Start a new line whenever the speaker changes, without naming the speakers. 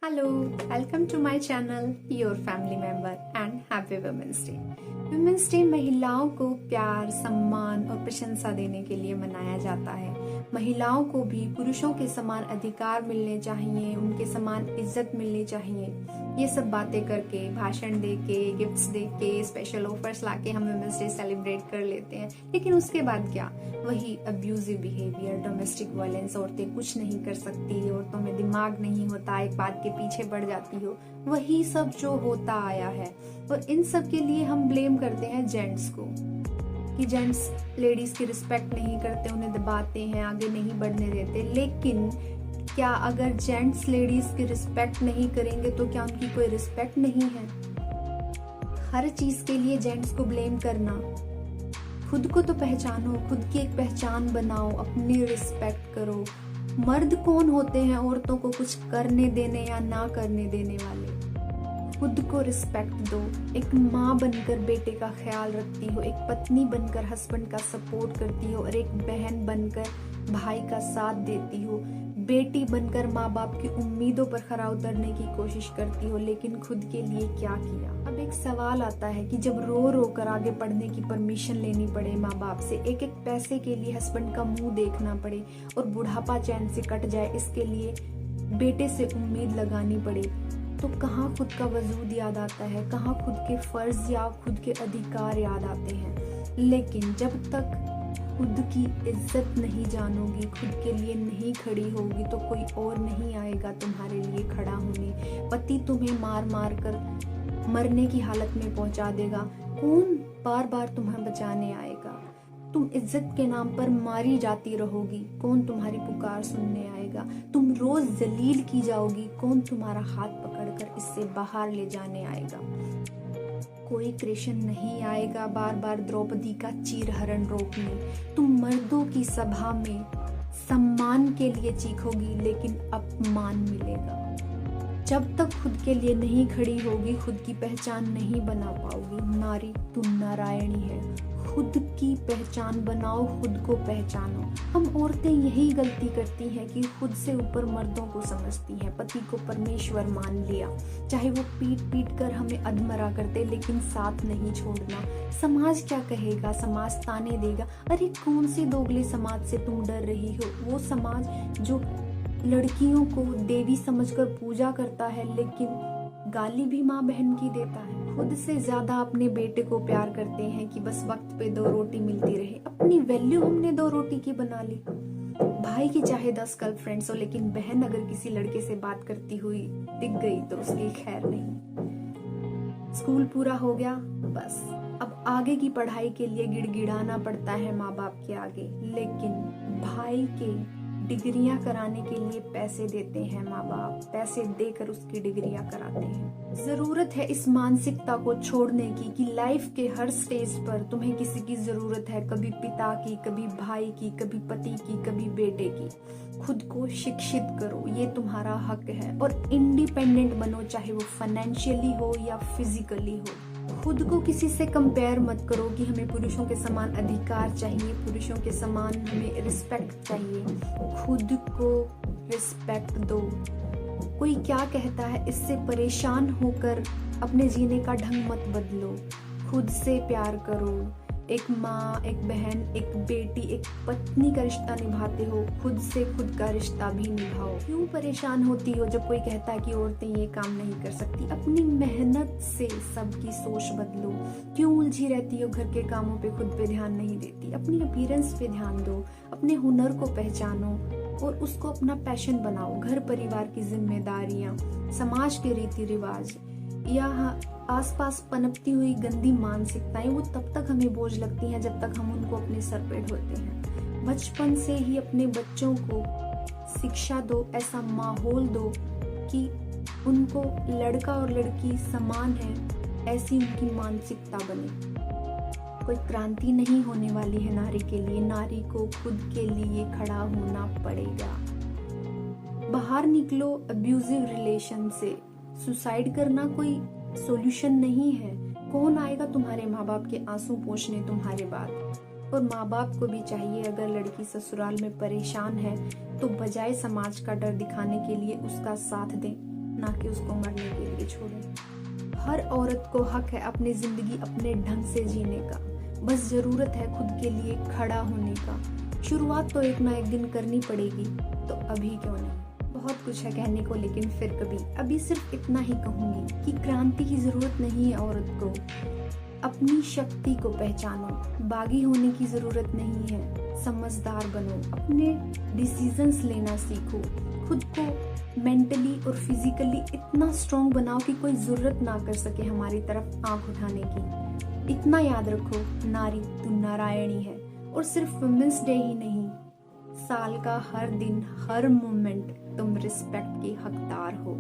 Hello, welcome to my channel, your family member and happy Women's Day. Women's Day महिलाओं को प्यार, सम्मान और प्रशंसा देने के लिए मनाया जाता है। महिलाओं को भी पुरुषों के समान अधिकार मिलने चाहिए, उनके समान इज्जत मिलनी चाहिए। ये सब बातें करके, भाषण दे के, गिफ्ट्स दे के, स्पेशल ऑफर्स लाके हम वुमेन्स डे सेलिब्रेट कर लेते हैं। लेकिन उसके बाद क्या? वही अब्यूजिव बिहेवियर, डोमेस्टिक वायलेंस। औरतें कुछ नहीं कर सकती, औरतों में दिमाग नहीं होता, एक बात के पीछे पड़ जाती हो, वही सब जो होता आया है। और इन सब के लिए हम ब्लेम करते हैं जेंट्स को कि जेंट्स लेडीज की रिस्पेक्ट नहीं करते, उन्हें दबाते हैं, आगे नहीं बढ़ने देते। लेकिन क्या अगर जेंट्स लेडीज की रिस्पेक्ट नहीं करेंगे तो क्या उनकी कोई रिस्पेक्ट नहीं है? हर चीज के लिए जेंट्स को ब्लेम करना, खुद को तो पहचानो, खुद की एक पहचान बनाओ, अपनी रिस्पेक्ट करो। मर्द कौन होते हैं औरतों को कुछ करने देने या ना करने देने वाले? खुद को रिस्पेक्ट दो। एक माँ बनकर बेटे का ख्याल रखती हो, एक पत्नी बनकर हस्बैंड का सपोर्ट करती हो और एक बहन बनकर भाई का साथ देती हो। बेटी बनकर माँ बाप की उम्मीदों पर खरा उतरने की कोशिश करती हो, लेकिन खुद के लिए क्या किया? अब एक सवाल आता है कि जब रो रो कर आगे पढ़ने की परमिशन लेनी पड़े माँ बाप से, एक एक पैसे के लिए हस्बैंड का मुंह देखना पड़े और बुढ़ापा चैन से कट जाए, इसके लिए बेटे से उम्मीद लगानी पड़े, तो कहाँ खुद का वजूद याद आता है? कहाँ खुद के फर्ज या खुद के अधिकार याद आते हैं? लेकिन जब तक खुद की इज्जत नहीं जानोगी, खुद के लिए नहीं खड़ी होगी, तो कोई और नहीं आएगा तुम्हारे लिए खड़ा होने। पति तुम्हें मार मार कर मरने की हालत में पहुंचा देगा, कौन बार बार तुम्हें बचाने आएगा? तुम इज्जत के नाम पर मारी जाती रहोगी, कौन तुम्हारी पुकार सुनने आएगा? तुम रोज जलील की जाओगी, कौन तुम्हारा हाथ पकड़कर इससे बाहर ले जाने आएगा? कोई कृष्ण नहीं आएगा बार बार द्रौपदी का चीरहरण रोकने। तुम मर्दों की सभा में सम्मान के लिए चीखोगी, लेकिन अपमान मिलेगा। जब तक खुद के लिए नहीं खड़ी होगी, खुद की पहचान नहीं बना पाओगी। नारी तुम नारायणी है, खुद की पहचान बनाओ, खुद को पहचानो। हम औरतें यही गलती करती हैं कि खुद से ऊपर मर्दों को समझती हैं, पति को परमेश्वर मान लिया, चाहे वो पीट पीट कर हमें अधमरा कर दे, लेकिन साथ नहीं छोड़ना। समाज क्या कहेगा? समाज ताने देगा। अरे कौन से दोगले समाज से तुम डर रही हो? वो समाज जो लड़कियों को देवी समझकर पूजा करता है, लेकिन गाली भी माँ बहन की देता है। खुद से ज्यादा अपने बेटे को प्यार करते हैं कि बस वक्त पे 2 रोटी मिलती रहे। अपनी वैल्यू हमने 2 रोटी की बना ली। भाई की चाहे 10 गर्लफ्रेंड्स हो, लेकिन बहन अगर किसी लड़के से बात करती हुई दिख गई तो उसकी खैर नहीं। स्कूल पूरा हो गया, बस अब आगे की पढ़ाई के लिए गिड़गिड़ाना पड़ता है माँ बाप के आगे, लेकिन भाई के डिग्रियां कराने के लिए पैसे देते हैं माँ बाप, पैसे देकर उसकी डिग्रियां कराते हैं। जरूरत है इस मानसिकता को छोड़ने की कि लाइफ के हर स्टेज पर तुम्हें किसी की जरूरत है, कभी पिता की, कभी भाई की, कभी पति की, कभी बेटे की। खुद को शिक्षित करो, ये तुम्हारा हक है, और इंडिपेंडेंट बनो, चाहे वो फाइनेंशियली हो या फिजिकली हो। खुद को किसी से कंपेयर मत करो कि हमें पुरुषों के समान अधिकार चाहिए, पुरुषों के समान हमें रिस्पेक्ट चाहिए। खुद को रिस्पेक्ट दो। कोई क्या कहता है इससे परेशान होकर अपने जीने का ढंग मत बदलो। खुद से प्यार करो। एक माँ, एक बहन, एक बेटी, एक पत्नी का रिश्ता निभाते हो, खुद से खुद का रिश्ता भी निभाओ। क्यों परेशान होती हो जब कोई कहता है कि औरतें ये काम नहीं कर सकती? अपनी मेहनत से सबकी सोच बदलो। क्यों उलझी रहती हो घर के कामों पे, खुद पे ध्यान नहीं देती? अपनी अपीयरेंस पे ध्यान दो, अपने हुनर को पहचानो और उसको अपना पैशन बनाओ। घर परिवार की जिम्मेदारियां, समाज के रीति रिवाज या आसपास पनपती हुई गंदी मानसिकताएं, वो तब तक हमें बोझ लगती हैं जब तक हम उनको अपने सर पे ढोते हैं। बचपन से ही अपने बच्चों को शिक्षा दो, ऐसा माहौल दो कि उनको लड़का और लड़की समान है, ऐसी उनकी मानसिकता बने। कोई क्रांति नहीं होने वाली है नारी के लिए। नारी को खुद के लिए खड़ा होना पड़ेगा। बाहर निकलो अब्यूजिव रिलेशन से। सुसाइड करना कोई सॉल्यूशन नहीं है। कौन आएगा तुम्हारे माँ बाप के आंसू पोंछने तुम्हारे बाद? और माँ बाप को भी चाहिए, अगर लड़की ससुराल में परेशान है तो बजाय समाज का डर दिखाने के लिए उसका साथ दें, ना कि उसको मरने के लिए छोड़ें। हर औरत को हक है अपनी जिंदगी अपने ढंग से जीने का, बस जरूरत है खुद के लिए खड़ा होने का। शुरुआत तो एक ना एक दिन करनी पड़ेगी, तो अभी क्यों नहीं। बहुत कुछ है कहने को, लेकिन फिर कभी, अभी सिर्फ इतना ही कहूंगी कि क्रांति की जरूरत नहीं है औरत को। अपनी शक्ति को पहचानो, बागी होने की जरूरत नहीं है, समझदार बनो, अपने डिसीजंस लेना सीखो, खुद को मेंटली और फिजिकली इतना स्ट्रांग बनाओ कि कोई जरूरत ना कर सके हमारी तरफ आंख उठाने की। इतना याद रखो, नारी तू नारायणी है, और सिर्फ वुमेन्स डे ही नहीं, साल का हर दिन हर मोमेंट तुम रिस्पेक्ट की हकदार हो।